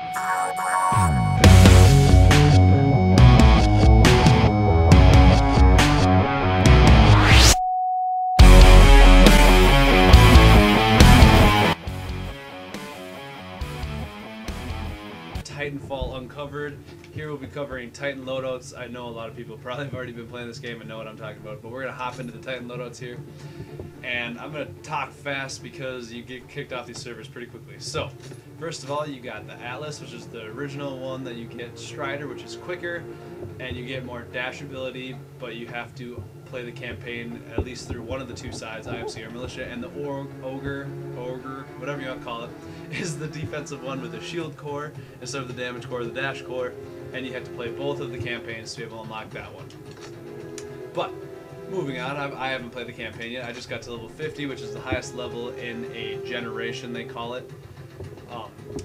Titanfall Uncovered. Here we'll be covering Titan loadouts. I know a lot of people probably have already been playing this game and know what I'm talking about, but we're going to hop into the Titan loadouts here. And I'm going to talk fast because you get kicked off these servers pretty quickly. So, first of all, you got the Atlas, which is the original one that you get Strider, which is quicker, and you get more dash ability, but you have to play the campaign at least through one of the two sides, IMC or Militia, and the Ogre, whatever you want to call it, is the defensive one with the shield core instead of the damage core or the dash core, and you have to play both of the campaigns to be able to unlock that one. But moving on, I haven't played the campaign yet. I just got to level 50, which is the highest level in a generation, they call it.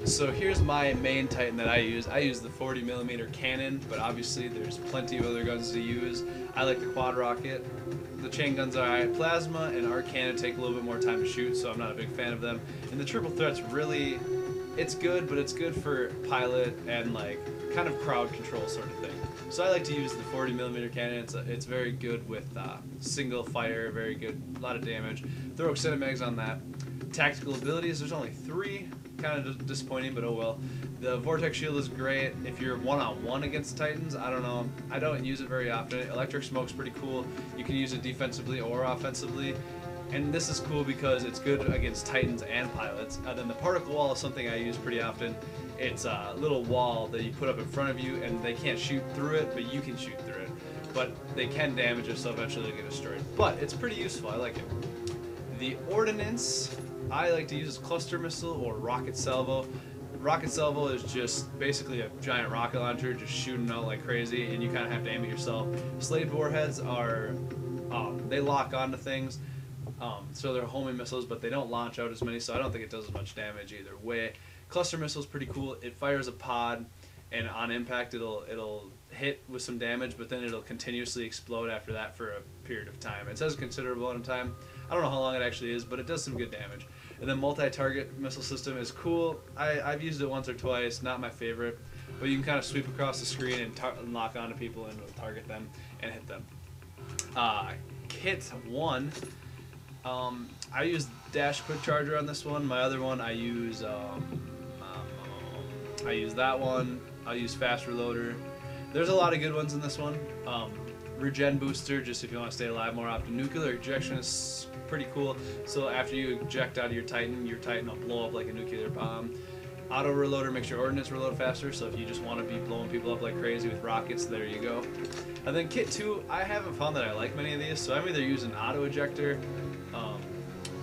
So here's my main Titan that I use. I use the 40mm cannon, but obviously there's plenty of other guns to use. I like the quad rocket. The chain guns are alright. Plasma and arc cannon take a little bit more time to shoot, so I'm not a big fan of them. And the triple threat's really, it's good, but it's good for pilot and like kind of crowd control sort of thing. So I like to use the 40mm cannon. It's very good with single fire, very good, a lot of damage. Throw extended mags on that. Tactical abilities, there's only 3. Kind of disappointing, but oh well. The Vortex Shield is great if you're one-on-one against Titans. I don't know. I don't use it very often. Electric Smoke's pretty cool. You can use it defensively or offensively. And this is cool because it's good against Titans and pilots. Then the Particle Wall is something I use pretty often. It's a little wall that you put up in front of you, and they can't shoot through it, but you can shoot through it. But they can damage it, so eventually they get destroyed. But it's pretty useful. I like it. The Ordnance I like to use Cluster Missile or Rocket Salvo. Rocket Salvo is just basically a giant rocket launcher just shooting out like crazy, and you kind of have to aim it yourself. Slave Warheads are, they lock onto things, so they're homing missiles, but they don't launch out as many, so I don't think it does as much damage either way. Cluster Missile is pretty cool. It fires a pod, and on impact it'll hit with some damage, but then it'll continuously explode after that for a period of time. It says a considerable amount of time. I don't know how long it actually is, but it does some good damage. And then multi-target missile system is cool. I've used it once or twice, not my favorite, but you can kind of sweep across the screen and lock onto people and target them and hit them. Kit 1, I use Dash Quick Charger on this one. My other one I use that one. I'll use Fast Reloader. There's a lot of good ones in this one. Regen Booster, just if you want to stay alive more often. Nuclear Ejection is pretty cool. So after you eject out of your Titan will blow up like a nuclear bomb. Auto Reloader makes your Ordnance reload faster, so if you just want to be blowing people up like crazy with rockets, there you go. And then Kit 2, I haven't found that I like many of these, so I'm either using Auto Ejector,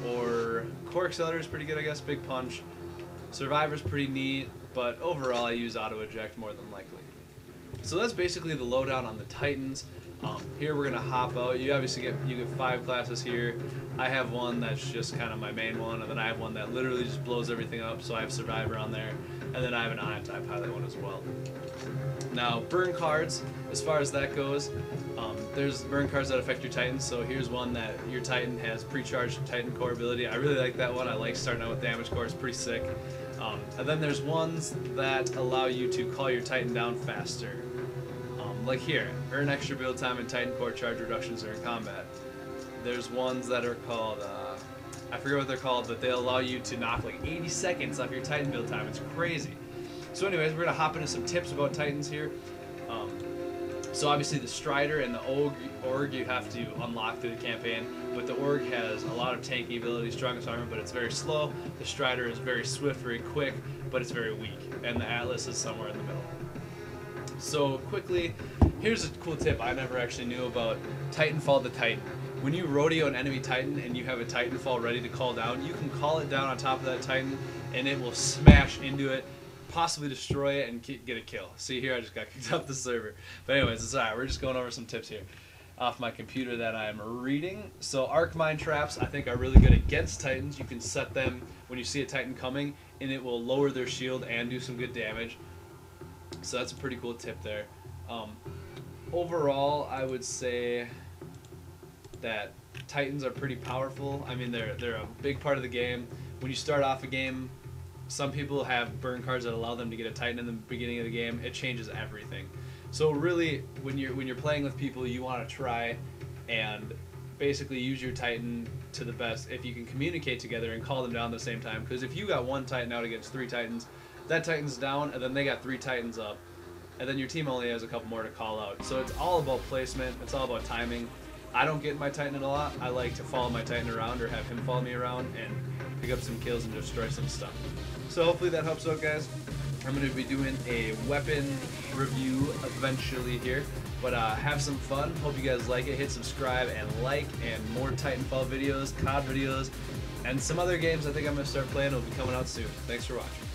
or Core Accelerator is pretty good, I guess. Big Punch. Survivor's pretty neat, but overall I use Auto Eject more than likely. So that's basically the lowdown on the Titans. Here we're gonna hop out. You obviously get 5 classes here. I have one that's just kind of my main one, and then I have one that literally just blows everything up. So I have Survivor on there, and then I have an anti-pilot one as well. Now burn cards, as far as that goes, there's burn cards that affect your Titans. So here's one that your Titan has pre-charged Titan core ability. I really like that one. I like starting out with damage core. It's pretty sick. And then there's ones that allow you to call your Titan down faster. Like here, earn extra build time and Titan core charge reductions during combat. There's ones that are called, I forget what they're called, but they allow you to knock like 80 seconds off your Titan build time. It's crazy. So anyways, we're going to hop into some tips about Titans here. So obviously the Strider and the Org you have to unlock through the campaign, but the Org has a lot of tanky ability, strongest armor, but it's very slow. The Strider is very swift, very quick, but it's very weak. And the Atlas is somewhere in the middle. So quickly, here's a cool tip I never actually knew about Titanfall the Titan. When you rodeo an enemy Titan and you have a Titanfall ready to call down, you can call it down on top of that Titan and it will smash into it, possibly destroy it, and get a kill. See here, I just got kicked off the server. But anyways, it's alright, we're just going over some tips here off my computer that I'm reading. So arc mine traps I think are really good against Titans. You can set them when you see a Titan coming and it will lower their shield and do some good damage. So that's a pretty cool tip there. Overall, I would say that Titans are pretty powerful. I mean, they're a big part of the game. When you start off a game, some people have burn cards that allow them to get a Titan in the beginning of the game. It changes everything. So really, when you're playing with people, you want to try and basically use your Titan to the best if you can communicate together and call them down at the same time. Because if you got one Titan out against 3 Titans, that Titan's down, and then they got 3 Titans up, and then your team only has a couple more to call out. So it's all about placement. It's all about timing. I don't get my Titan in a lot. I like to follow my Titan around or have him follow me around and pick up some kills and destroy some stuff. So hopefully that helps out, guys. I'm going to be doing a weapon review eventually here. But have some fun. Hope you guys like it. Hit subscribe and like, and more Titanfall videos, COD videos, and some other games I think I'm going to start playing will be coming out soon. Thanks for watching.